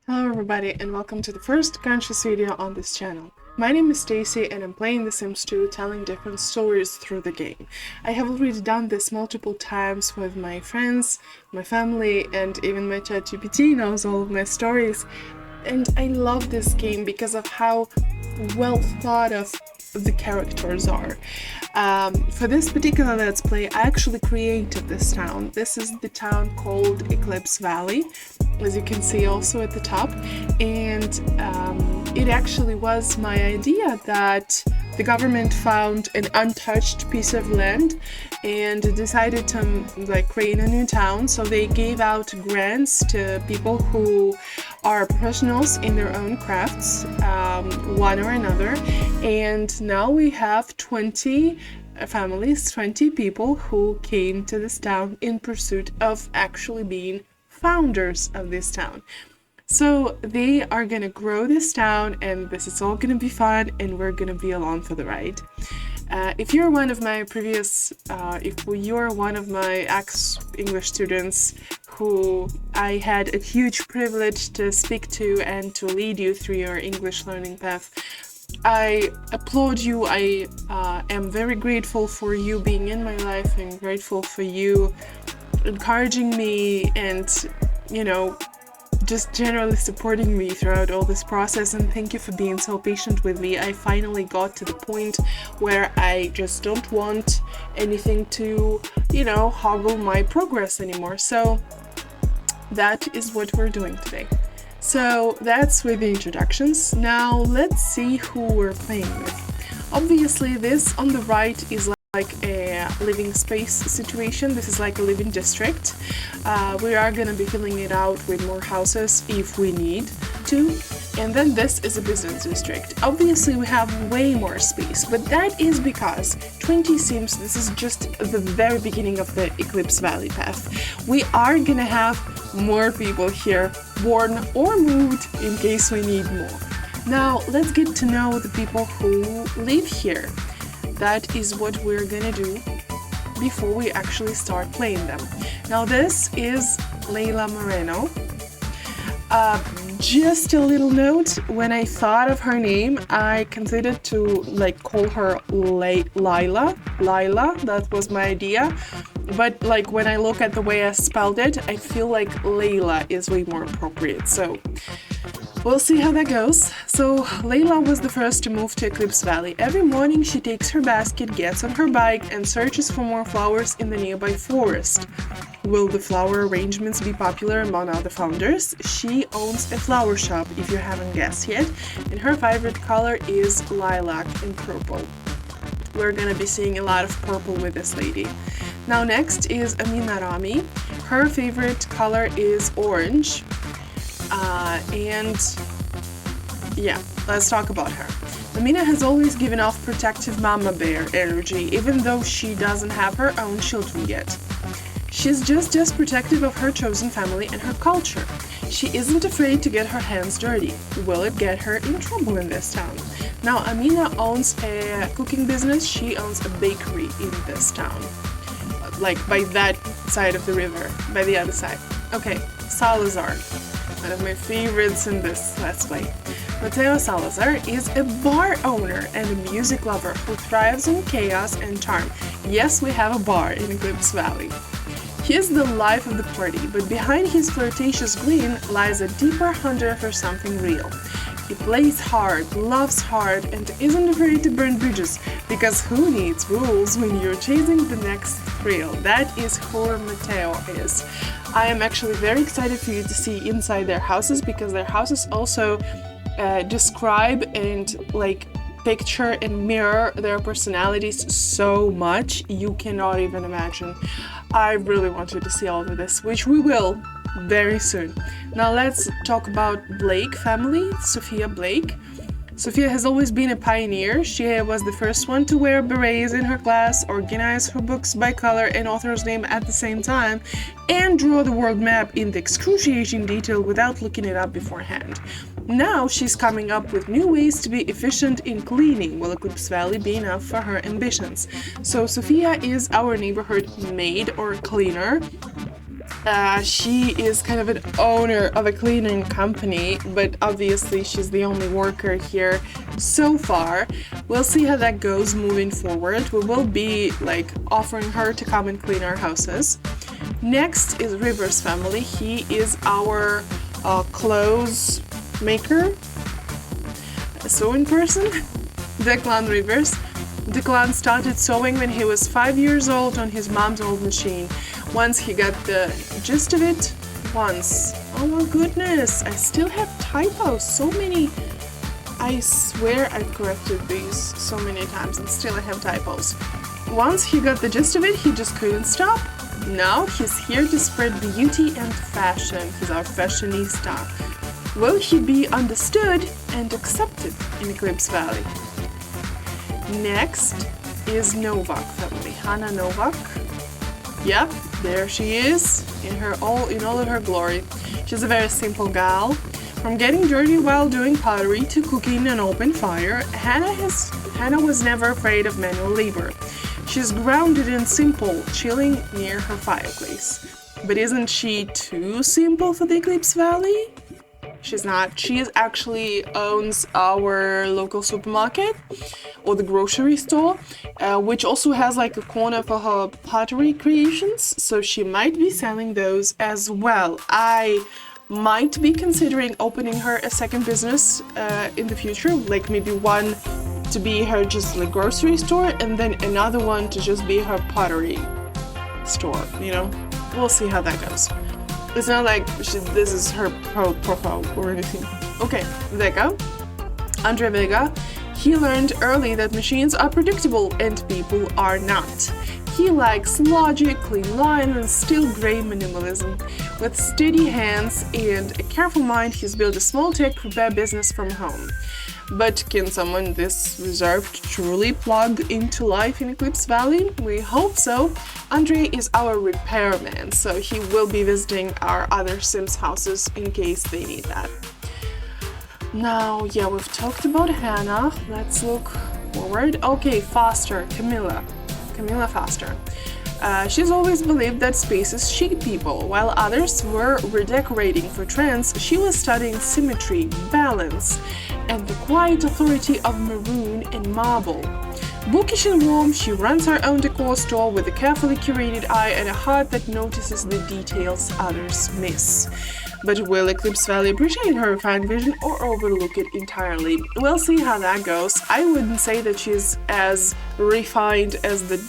Hello everybody and welcome to the first conscious video on this channel. My name is Stacy and I'm playing The Sims 2, telling different stories through the game. I have already done this multiple times with my friends, my family, and even my ChatGPT knows all of my stories. And I love this game because of how well thought of the characters are. For this particular Let's Play, I actually created this town. This is the town called Eclipse Valley, as you can see also at the top. And it actually was my idea that the government found an untouched piece of land and decided to create a new town. So they gave out grants to people who are professionals in their own crafts, one or another. And now we have 20 families, 20 people who came to this town in pursuit of actually being founders of this town. So they are gonna grow this town, and this is all gonna be fun, and we're gonna be along for the ride. If you're one of my ex-English students who I had a huge privilege to speak to and to lead you through your English learning path, I applaud you. I am very grateful for you being in my life. I'm grateful for you encouraging me and, just generally supporting me throughout all this process, and thank you for being so patient with me. I finally got to the point where I just don't want anything to, hoggle my progress anymore. So that is what we're doing today. So that's with the introductions. Now let's see who we're playing with. Obviously this on the right is like a living space situation. This is like a living district. We are gonna be filling it out with more houses if we need to. And then this is a business district. Obviously we have way more space, but that is because 20 Sims, this is just the very beginning of the Eclipse Valley path. We are gonna have more people here, born or moved, in case we need more. Now let's get to know the people who live here. That is what we're gonna do before we actually start playing them. Now this is Leila Moreno. Just a little note, when I thought of her name, I considered to call her Lila, that was my idea. But when I look at the way I spelled it, I feel like Layla is way more appropriate. So we'll see how that goes. So Leila was the first to move to Eclipse Valley. Every morning she takes her basket, gets on her bike, and searches for more flowers in the nearby forest. Will the flower arrangements be popular among other founders? She owns a flower shop, if you haven't guessed yet, and her favorite color is lilac and purple. We're gonna be seeing a lot of purple with this lady. Now next is Amina Rami. Her favorite color is orange. Let's talk about her. Amina has always given off protective mama bear energy, even though she doesn't have her own children yet. She's just as protective of her chosen family and her culture. She isn't afraid to get her hands dirty. Will it get her in trouble in this town? Now, Amina owns a cooking business. She owns a bakery in this town. By that side of the river, by the other side. Okay, Salazar. One of my favorites in this Let's Play. Mateo Salazar is a bar owner and a music lover who thrives on chaos and charm. Yes, we have a bar in Eclipse Valley. He is the life of the party, but behind his flirtatious grin lies a deeper hunger for something real. He plays hard, loves hard, and isn't afraid to burn bridges, because who needs rules when you're chasing the next thrill? That is who Mateo is. I am actually very excited for you to see inside their houses, because their houses also describe and picture and mirror their personalities so much you cannot even imagine. I really want you to see all of this, which we will very soon. Now let's talk about Blake family, Sophia Blake. Sophia has always been a pioneer. She was the first one to wear berets in her class, organize her books by color and author's name at the same time, and draw the world map in the excruciating detail without looking it up beforehand. Now she's coming up with new ways to be efficient in cleaning, will Eclipse Valley be enough for her ambitions? So Sophia is our neighborhood maid or cleaner. She is kind of an owner of a cleaning company, but obviously she's the only worker here so far. We'll see how that goes moving forward. We will be like offering her to come and clean our houses. Next is River's family. He is our clothes maker, a sewing person. Declan Rivers. Declan started sewing when he was 5 years old on his mom's old machine. Once he got the gist of it, oh my goodness, I still have typos, so many. I swear I've corrected these so many times and still I have typos. Once he got the gist of it, he just couldn't stop. Now he's here to spread beauty and fashion. He's our fashionista. Will he be understood and accepted in Eclipse Valley? Next is Novak family. Hannah Novak. Yep, there she is in all of her glory. She's a very simple gal. From getting dirty while doing pottery to cooking an open fire, Hannah was never afraid of manual labor. She's grounded and simple, chilling near her fireplace. But isn't she too simple for the Eclipse Valley? She's not. She actually owns our local supermarket or the grocery store, which also has like a corner for her pottery creations, so she might be selling those as well. I might be considering opening her a second business in the future, like maybe one to be her just like grocery store and then another one to just be her pottery store, you know? We'll see how that goes. It's not like this is her profile or anything. Okay, Vega. Andre Vega. He learned early that machines are predictable and people are not. He likes logic, clean lines, and still grey minimalism. With steady hands and a careful mind, he's built a small tech repair business from home. But can someone this reserved truly plug into life in Eclipse Valley? We hope so. Andre is our repairman, so he will be visiting our other Sims houses in case they need that. Now, yeah, we've talked about Hannah. Let's look forward. Okay, Foster, Camilla Foster. She's always believed that spaces shape people. While others were redecorating for trends, she was studying symmetry, balance, and the quiet authority of maroon and marble. Bookish and warm, she runs her own decor store with a carefully curated eye and a heart that notices the details others miss. But will Eclipse Valley appreciate her refined vision or overlook it entirely? We'll see how that goes. I wouldn't say that she's as refined as the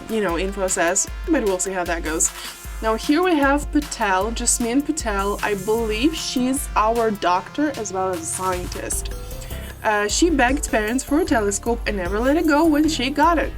info says, but we'll see how that goes. Now here we have Patel, Jasmine Patel. I believe she's our doctor as well as a scientist. She begged parents for a telescope and never let it go when she got it.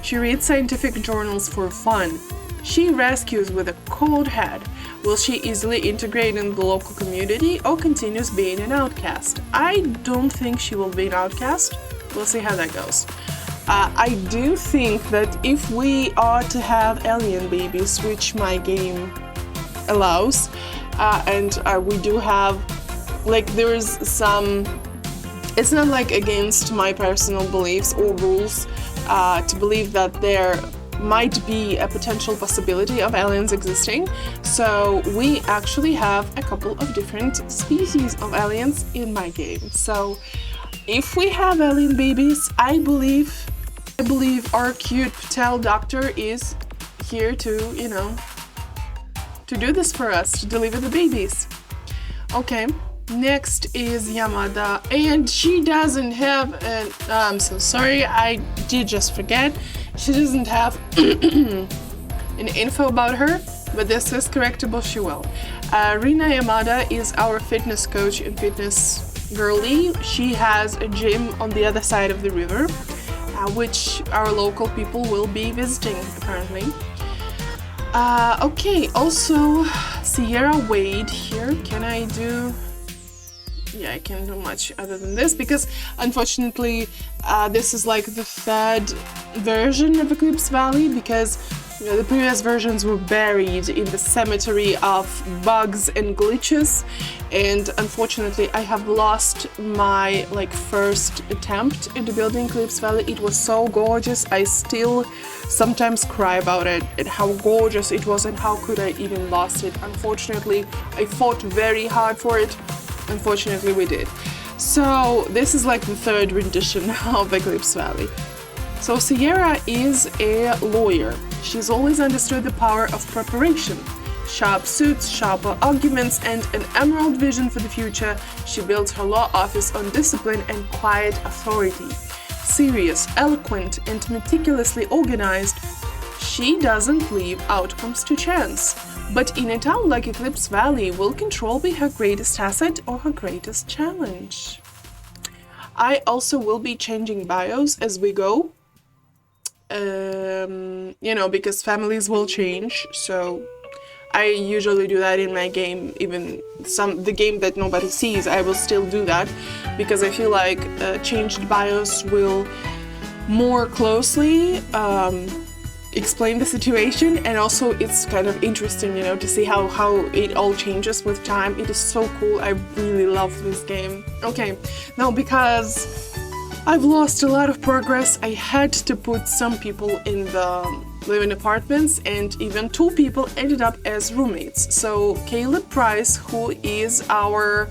She reads scientific journals for fun. She rescues with a cold head. Will she easily integrate in the local community or continues being an outcast? I don't think she will be an outcast. We'll see how that goes. I do think that if we are to have alien babies, which my game allows, and we do have, like, there's some, it's not like against my personal beliefs or rules to believe that there might be a potential possibility of aliens existing. So we actually have a couple of different species of aliens in my game. So if we have alien babies, I believe our cute Patel doctor is here to, to do this for us, to deliver the babies. Okay, next is Yamada, and she doesn't have an, I'm so sorry, I did just forget. She doesn't have an info about her, but this is correctable, she will. Rina Yamada is our fitness coach and fitness girly. She has a gym on the other side of the river, which our local people will be visiting apparently. Okay, also Sierra Wade here. Can I do... Yeah, I can't do much other than this because unfortunately this is like the third version of Eclipse Valley because The previous versions were buried in the cemetery of bugs and glitches, and unfortunately I have lost my first attempt into building Eclipse Valley. It was so gorgeous. I still sometimes cry about it and how gorgeous it was and how could I even lost it. Unfortunately, I fought very hard for it. Unfortunately, we did. So this is like the third rendition of Eclipse Valley. So Sierra is a lawyer. She's always understood the power of preparation. Sharp suits, sharper arguments, and an emerald vision for the future, she builds her law office on discipline and quiet authority. Serious, eloquent, and meticulously organized, she doesn't leave outcomes to chance. But in a town like Eclipse Valley, will control be her greatest asset or her greatest challenge? I also will be changing bios as we go. Because families will change, so I usually do that in my game. Even the game that nobody sees, I will still do that because I feel like changed bios will more closely explain the situation, and also it's kind of interesting, to see how it all changes with time. It is so cool. I really love this game. Okay, now because I've lost a lot of progress, I had to put some people in the living apartments, and even 2 people ended up as roommates. So Caleb Price, who is our...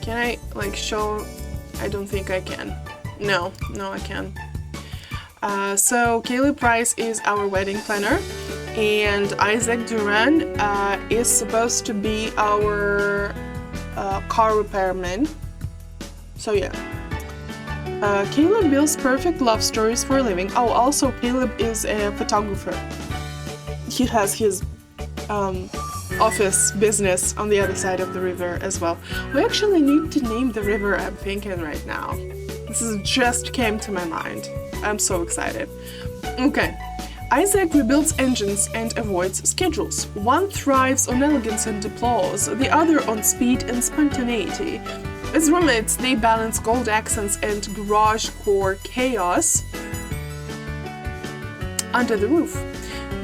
Can I show? I don't think I can. No, I can. So Caleb Price is our wedding planner, and Isaac Duran is supposed to be our car repairman. So yeah. Caleb builds perfect love stories for a living. Oh, also Caleb is a photographer. He has his office business on the other side of the river as well. We actually need to name the river, I'm thinking right now. This just came to my mind. I'm so excited. Okay. Isaac rebuilds engines and avoids schedules. One thrives on elegance and applause, the other on speed and spontaneity. As roommates, they balance gold accents and garage core chaos under the roof.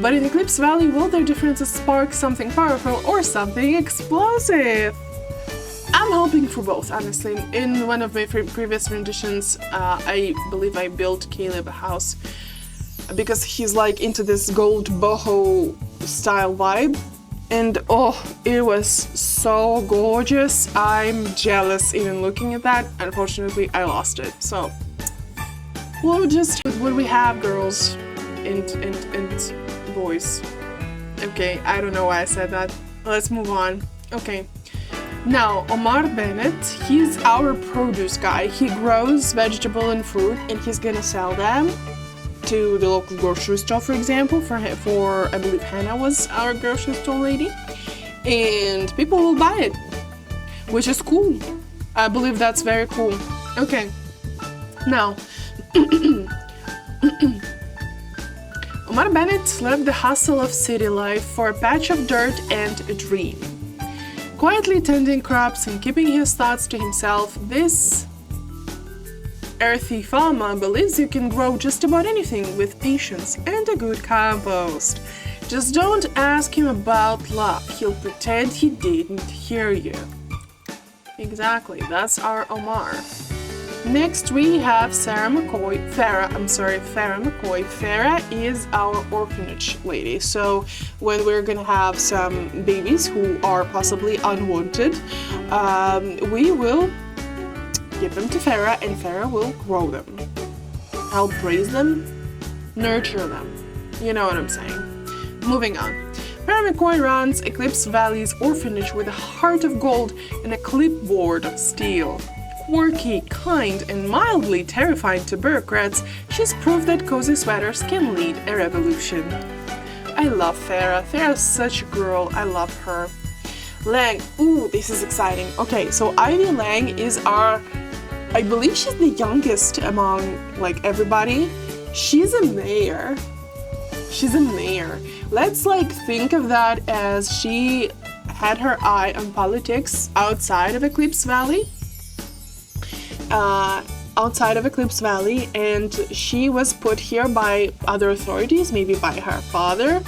But in Eclipse Valley, will their differences spark something powerful or something explosive? I'm hoping for both, honestly. In one of my previous renditions, I believe I built Caleb a house because he's into this gold boho style vibe. And oh, it was so gorgeous. I'm jealous even looking at that. Unfortunately, I lost it. So we'll just what we have, girls and boys. Okay, I don't know why I said that. Let's move on. Okay. Now, Omar Bennett, he's our produce guy. He grows vegetable and fruit, and he's gonna sell them to the local grocery store, for example, for I believe Hannah was our grocery store lady, and people will buy it, which is cool. I believe that's very cool. Okay, now Omar Bennett left the hustle of city life for a patch of dirt and a dream. Quietly tending crops and keeping his thoughts to himself, this earthy farmer believes you can grow just about anything with patience and a good compost. Just don't ask him about luck. He'll pretend he didn't hear you. Exactly, that's our Omar. Next we have Farrah McCoy. Farrah is our orphanage lady. So when we're gonna have some babies who are possibly unwanted, we will give them to Farrah, and Farrah will grow them. Help raise them, nurture them. You know what I'm saying. Moving on. Farrah McCoy runs Eclipse Valley's orphanage with a heart of gold and a clipboard of steel. Quirky, kind, and mildly terrifying to bureaucrats, she's proved that cozy sweaters can lead a revolution. I love Farrah. Farrah's such a girl. I love her. Lang. Ooh, this is exciting. Okay, so Ivy Lang is I believe she's the youngest among everybody. She's a mayor. Let's think of that as she had her eye on politics outside of Eclipse Valley. outside of Eclipse Valley, and she was put here by other authorities, maybe by her father.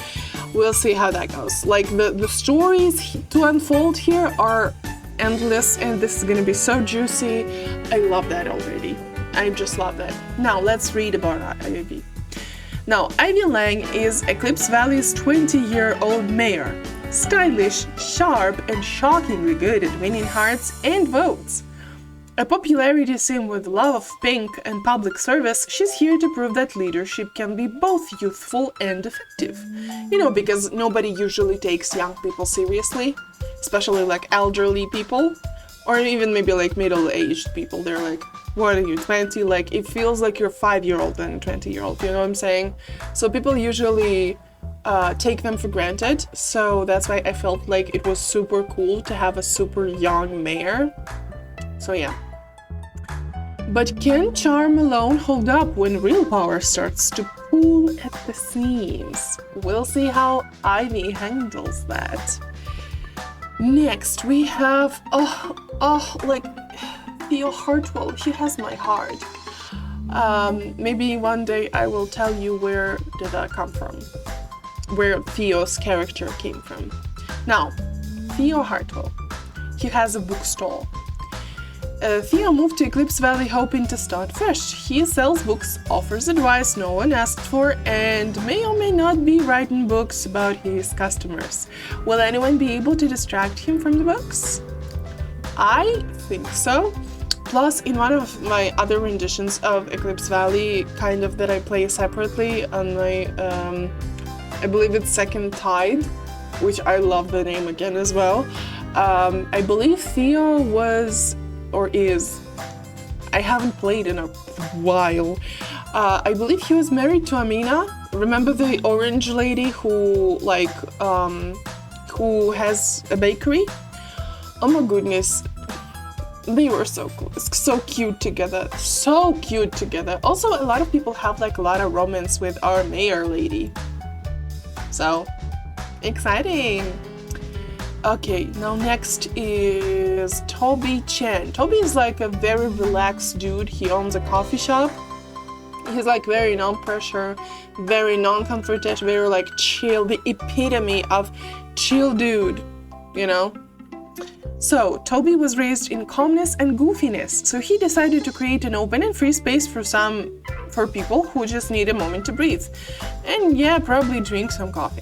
We'll see how that goes. Like, the stories to unfold here are endless, and this is gonna be so juicy. I love that already. I just love that. Now, let's read about Ivy. Now, Ivy Lang is Eclipse Valley's 20-year-old mayor. Stylish, sharp, and shockingly good at winning hearts and votes. A popularity sim with love of pink and public service, she's here to prove that leadership can be both youthful and effective. You know, because nobody usually takes young people seriously, especially like elderly people, or even maybe like middle-aged people. They're like, what are you, 20? Like, it feels like you're 5-year-old than a 20-year-old, you know what I'm saying? So people usually take them for granted, so that's why I felt like it was super cool to have a super young mayor. So yeah. But can charm alone hold up when real power starts to pull at the seams? We'll see how Ivy handles that. Next we have, like, Theo Hartwell. He has my heart. Maybe one day I will tell you where did that come from, where Theo's character came from. Now, Theo Hartwell, he has a bookstall. Theo moved to Eclipse Valley hoping to start fresh. He sells books, offers advice no one asked for, and may or may not be writing books about his customers. Will anyone be able to distract him from the books? I think so. Plus, in one of my other renditions of Eclipse Valley, kind of that I play separately on my, I believe it's Second Tide, which I love the name again as well. I believe Theo was, or is, I haven't played in a while. I believe he was married to Amina. Remember the orange lady who, like, who has a bakery? Oh my goodness. They were so cool, so cute together, so cute together. Also, a lot of people have like a lot of romance with our mayor lady. So, exciting. Okay, now next is Toby Chen. Toby is like a very relaxed dude. He owns a coffee shop. He's like very non-pressure, very non-confrontational, very like chill, the epitome of chill dude, you know? So, Toby was raised in calmness and goofiness, so he decided to create an open and free space for people who just need a moment to breathe. And yeah, probably drink some coffee.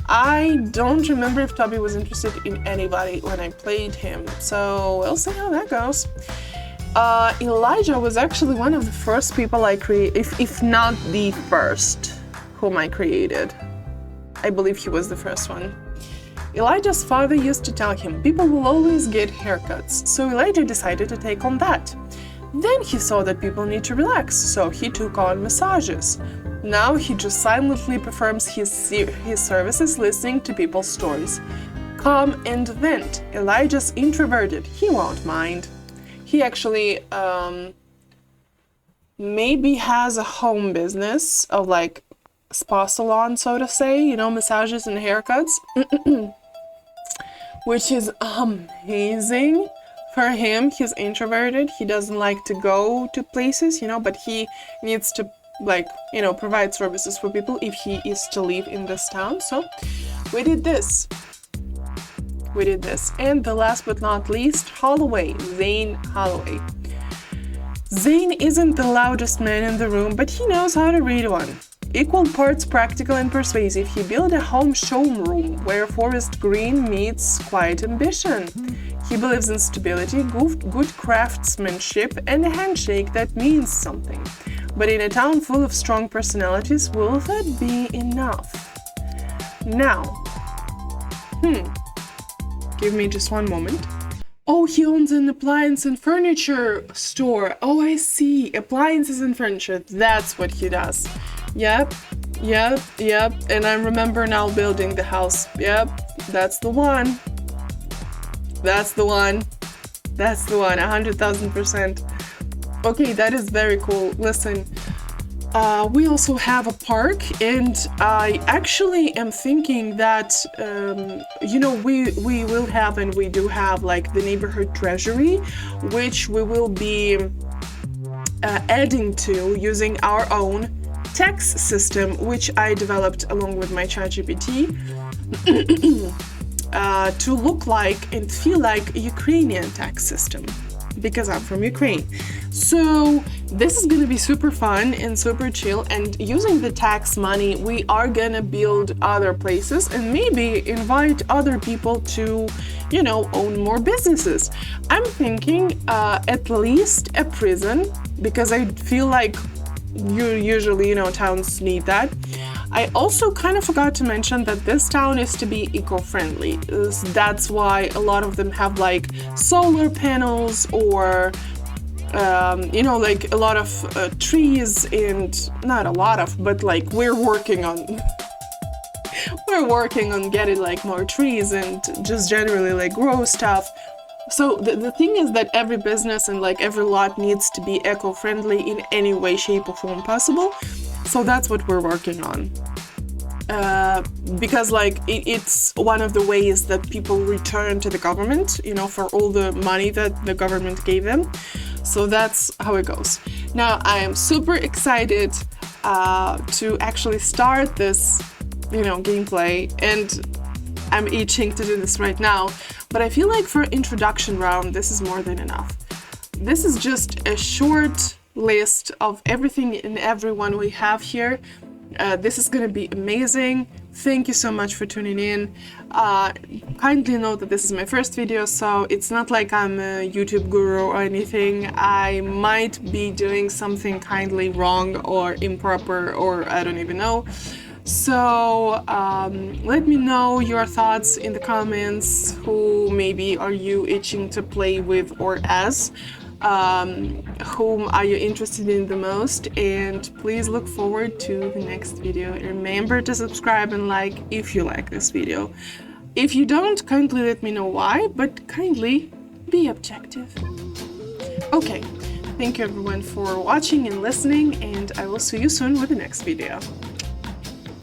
I don't remember if Toby was interested in anybody when I played him, so we'll see how that goes. Elijah was actually one of the first people I created, if not the first whom I created. I believe he was the first one. Elijah's father used to tell him people will always get haircuts, so Elijah decided to take on that. Then he saw that people need to relax, so he took on massages. Now he just silently performs his services listening to people's stories. Come and vent. Elijah's introverted, he won't mind. He actually maybe has a home business of like spa salon, so to say, you know, massages and haircuts. Which is amazing for him. He's introverted. He doesn't like to go to places, you know, but he needs to, like, you know, provide services for people if he is to live in this town. So we did this. And the last but not least, Holloway, Zane Holloway. Zane isn't the loudest man in the room, but he knows how to read one. Equal parts practical and persuasive, he built a home showroom where forest green meets quiet ambition. He believes in stability, good craftsmanship, and a handshake that means something. But in a town full of strong personalities, will that be enough? Now, give me just one moment. Oh, he owns an appliance and furniture store. Oh, I see. Appliances and furniture. That's what he does. Yep. And I remember now building the house. Yep, that's the one. 100,000%. Okay, that is very cool. Listen, we also have a park, and I actually am thinking that, you know, we will have, and we do have, like, the neighborhood treasury, which we will be adding to using our own tax system, which I developed along with my ChatGPT, to look like and feel like a Ukrainian tax system, because I'm from Ukraine. So this is gonna be super fun and super chill, and using the tax money, we are gonna build other places and maybe invite other people to, you know, own more businesses. I'm thinking at least a prison, because I feel like usually, you know, towns need that. I also kind of forgot to mention that this town is to be eco-friendly. That's why a lot of them have like solar panels or, you know, like a lot of trees, and not a lot of, but like we're working on getting like more trees and just generally like grow stuff. So the thing is that every business and like every lot needs to be eco-friendly in any way, shape or form possible. So that's what we're working on. Because like it's one of the ways that people return to the government, you know, for all the money that the government gave them. So that's how it goes. Now I am super excited to actually start this, you know, gameplay, and I'm itching to do this right now. But I feel like for introduction round, this is more than enough. This is just a short list of everything and everyone we have here. This is gonna be amazing. Thank you so much for tuning in. Kindly note that this is my first video, so it's not like I'm a YouTube guru or anything. I might be doing something kindly wrong or improper, or I don't even know. So let me know your thoughts in the comments. Who maybe are you itching to play with or as? Whom are you interested in the most? And please look forward to the next video. Remember to subscribe and like if you like this video. If you don't, kindly let me know why, but kindly be objective. Okay, thank you everyone for watching and listening, and I will see you soon with the next video.